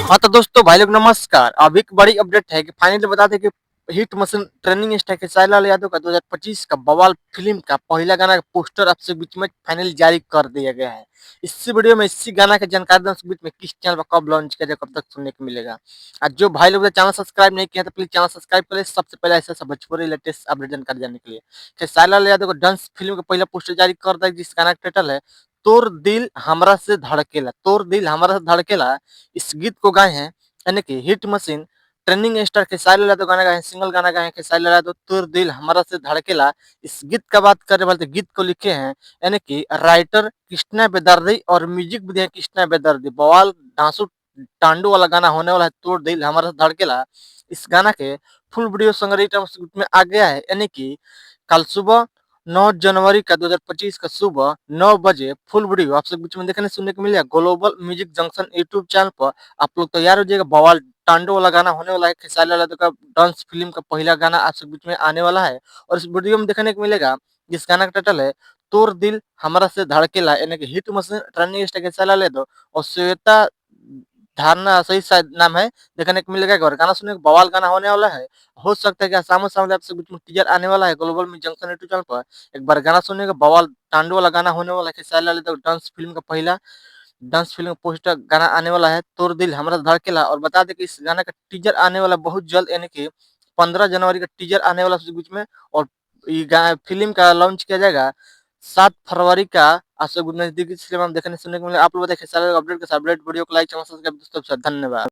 हाँ तो दोस्तों भाई लोग नमस्कार। अब एक बड़ी अपडेट है कि फाइनली बता दें कि हिट मशीन ट्रेंडिंग स्टार के साइला यादव का 2025 का बवाल फिल्म का पहला गाना का पोस्टर आपसे बीच में फाइनली जारी कर दिया गया है। इसी वीडियो में इसी गाना की जानकारी दूं बीच में किस चैनल पर कब लॉन्च किया जाएगा, कब तक सुनने को मिलेगा। आज जो भाई लोग चैनल सब्सक्राइब नहीं किया तो प्लीज चैनल सब्सक्राइब करें सबसे पहले ऐसा सब भोजपुरी लेटेस्ट अपडेट जानकारी जानने के लिए। कि साइला यादव को डांस फिल्म का पहला पोस्टर जारी कर दिया जिस गाना का टाइटल है तोर दिल हमरा से धड़केला। तोर दिल हमरा से धड़केला इस गीत को गाए हैं यानी कि hit machine trending star Khesari Lal तो गाना गाए, सिंगल गाना गाए खेसारी लाल तो तुर दिल हमारा से धड़केला। इस गीत का बात करने वाले तो गीत को लिखे हैं यानी कि राइटर कृष्णा बेदर्दी और म्यूजिक भी दिया कृष्णा बेदर्दी। बवाल धांसू टांडू वाला गाना होने वाला है तोड़ दिल हमारा से धड़केला। इस गाना के फुल वीडियो संग्रह में आ गया है यानी कि कल सुबह 9 जनवरी का 2025 का सुबह 9 बजे फुल वीडियो आप सब बीच में देखने सुनने को मिलेगा global music junction YouTube channel पर। आप लोग तैयार हो जाइएगा, बवाल टांडो वाला गाना होने वाला है। खेसारी लाल यादव का डांस फिल्म का पहला गाना आप सब बीच में आने वाला है और इस वीडियो में देखने को मिलेगा जिस गाना का टाइटल है तोर दिल हमारा से धड़केला यानी कि hit machine running star Khesari Lal Yadav और श्वेता धारणा सही शायद नाम है देखने को मिलेगा। और गाना सुनने का बवाल गाना होने वाला है। हो सकता है कि सामने सामने आपसे बीच में टीजर आने वाला है ग्लोबल में जंक्शन यूट्यूब चैनल पर। एक बार गाना सुनने का बवाल टांडो वाला गाना होने वाला है। खेसारी लाल यादव डांस फिल्म का पहला डांस फिल्म पोस्टर गाना आने वाला है तोर दिल हमरा धड़केला। और बता दें कि इस गाना का टीजर आने वाला बहुत जल्द यानी कि 15 जनवरी का टीजर आने वाला है बीच में। और ये फिल्म का लॉन्च किया जाएगा 7 फरवरी का आज से नजदीकी सिनेमा में देखने सुनने को मिले। आप लोग बताइए अपडेट के साथ अपडेट वीडियो को लाइक चैनल सब्सक्राइब दोस्तों धन्यवाद।